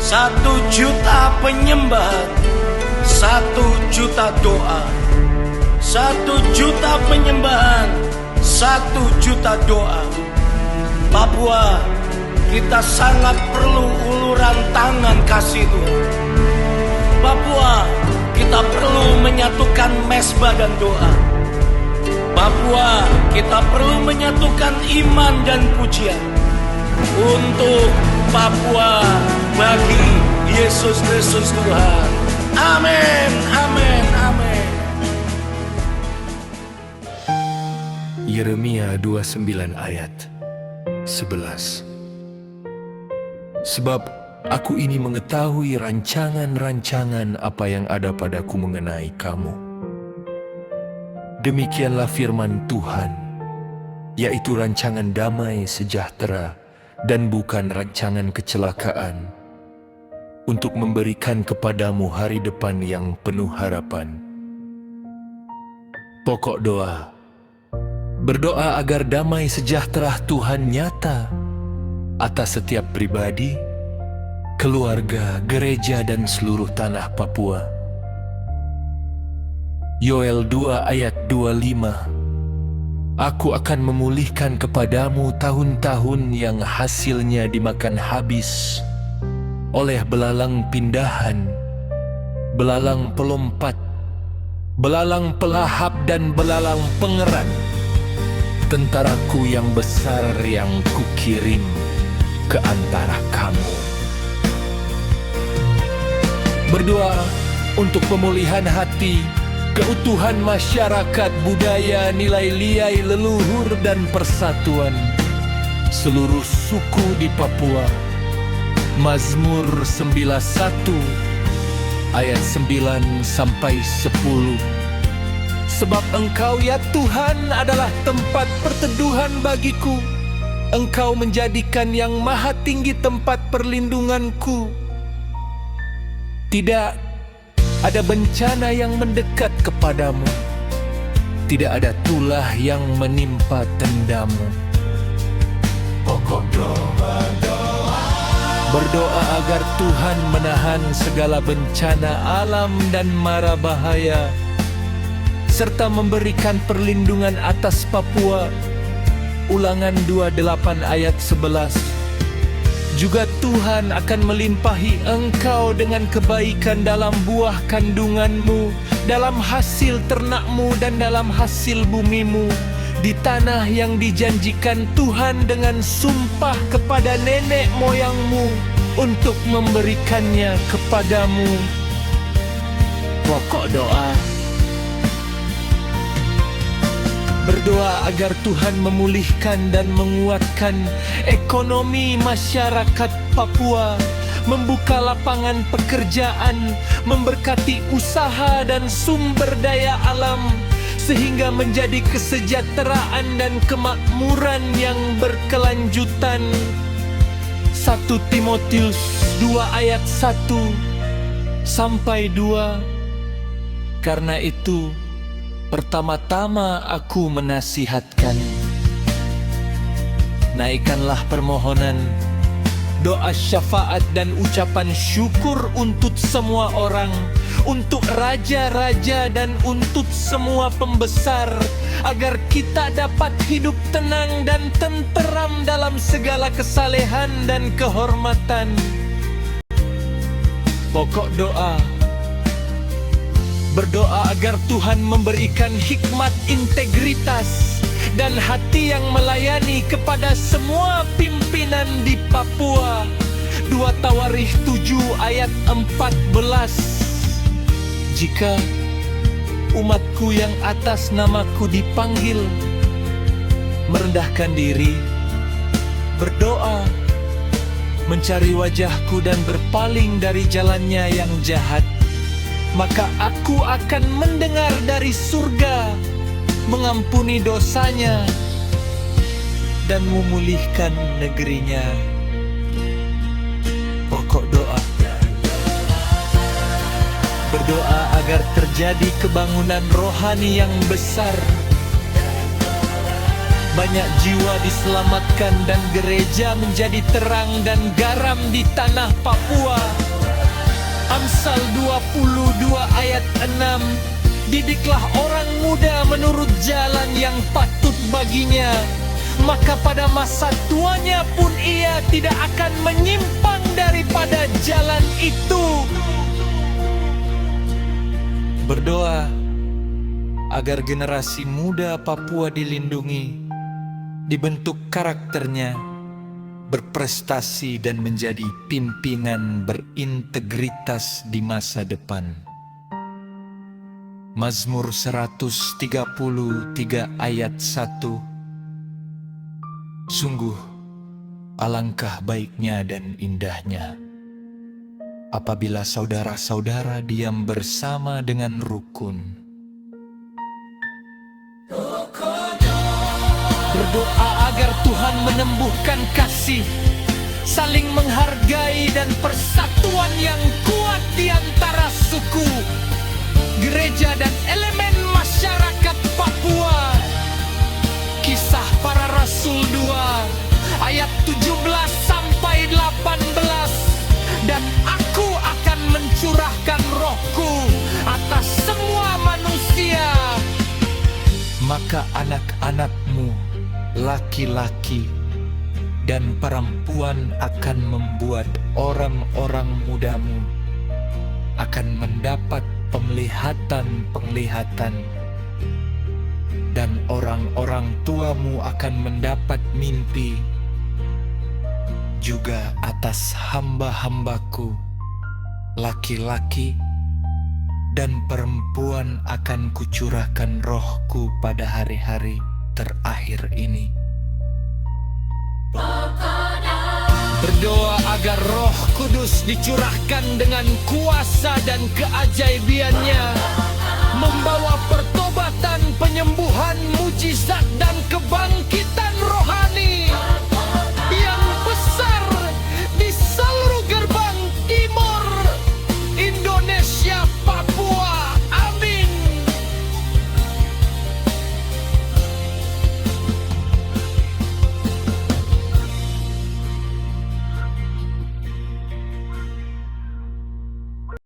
1 juta penyembahan, 1 juta doa. 1 juta penyembahan, 1 juta doa. Papua, kita sangat perlu uluran tangan kasih Tuhan. Papua, kita perlu menyatukan mesbah dan doa. Papua, kita perlu menyatukan iman dan pujian. Untuk Papua, bagi Yesus Kristus Tuhan. Amin, amin, amin. Yeremia 29 ayat 11. Sebab aku ini mengetahui rancangan-rancangan apa yang ada padaku mengenai kamu. Demikianlah firman Tuhan, yaitu rancangan damai sejahtera dan bukan rancangan kecelakaan, untuk memberikan kepadamu hari depan yang penuh harapan. Pokok doa: berdoa agar damai sejahtera Tuhan nyata atas setiap pribadi, keluarga, gereja, dan seluruh tanah Papua. Yoel 2 ayat 25. Aku akan memulihkan kepadamu tahun-tahun yang hasilnya dimakan habis oleh belalang pindahan, belalang pelompat, belalang pelahap, dan belalang pengeran. Tentaraku yang besar yang kukirim ke antara kamu. Berdoa untuk pemulihan hati, keutuhan masyarakat, budaya, nilai-nilai leluhur, dan persatuan seluruh suku di Papua. Mazmur 91 ayat 9 sampai 10. Sebab Engkau ya Tuhan adalah tempat perteduhan bagiku. Engkau menjadikan yang maha tinggi tempat perlindunganku. Tidak ada bencana yang mendekat kepadamu. Tidak ada tulah yang menimpa tendamu. Pokok doa, berdoa agar Tuhan menahan segala bencana alam dan mara bahaya, serta memberikan perlindungan atas Papua. Ulangan 28 ayat 11. Juga Tuhan akan melimpahi engkau dengan kebaikan dalam buah kandunganmu, dalam hasil ternakmu, dan dalam hasil bumimu, di tanah yang dijanjikan Tuhan dengan sumpah kepada nenek moyangmu untuk memberikannya kepadamu. Pokok doa: berdoa agar Tuhan memulihkan dan menguatkan ekonomi masyarakat Papua, membuka lapangan pekerjaan, memberkati usaha dan sumber daya alam, sehingga menjadi kesejahteraan dan kemakmuran yang berkelanjutan. 1 Timotius 2 ayat 1 sampai 2. Karena itu, pertama-tama aku menasihatkan, naikkanlah permohonan, doa syafaat dan ucapan syukur untuk semua orang, untuk raja-raja dan untuk semua pembesar, agar kita dapat hidup tenang dan tenteram dalam segala kesalehan dan kehormatan. Pokok doa: berdoa agar Tuhan memberikan hikmat, integritas, dan hati yang melayani kepada semua pimpinan di Papua. 2 Tawarikh 7 ayat 14. Jika umatku yang atas namaku dipanggil, merendahkan diri, berdoa, mencari wajahku dan berpaling dari jalannya yang jahat, maka aku akan mendengar dari surga, mengampuni dosanya, dan memulihkan negerinya. Pokok doa: berdoa agar terjadi kebangunan rohani yang besar, Banyak jiwa diselamatkan dan gereja menjadi terang dan garam di tanah Papua. Amsal 22 ayat 6, didiklah orang muda menurut jalan yang patut baginya, maka pada masa tuanya pun ia tidak akan menyimpang daripada jalan itu. Berdoa agar generasi muda Papua dilindungi, dibentuk karakternya, berprestasi dan menjadi pimpinan berintegritas di masa depan. Mazmur 133 ayat 1. Sungguh alangkah baiknya dan indahnya apabila saudara-saudara diam bersama dengan rukun. Berdoa agar Tuhan menumbuhkan kasih, saling menghargai dan persatuan yang kuat di antara suku, gereja dan elemen masyarakat Papua. Kisah Para Rasul 2 ayat 17 sampai 18. Dan aku akan mencurahkan rohku atas semua manusia, maka anak-anakmu laki-laki dan perempuan akan membuat orang-orang mudamu akan mendapat penglihatan-penglihatan, dan orang-orang tuamu akan mendapat mimpi. Juga atas hamba-hambaku laki-laki dan perempuan akan kucurahkan rohku pada hari-hari terakhir ini. Berdoa agar Roh Kudus dicurahkan dengan kuasa dan keajaibannya, membawa pertobatan, penyembuhan, mujizat dan kebangkitan rohani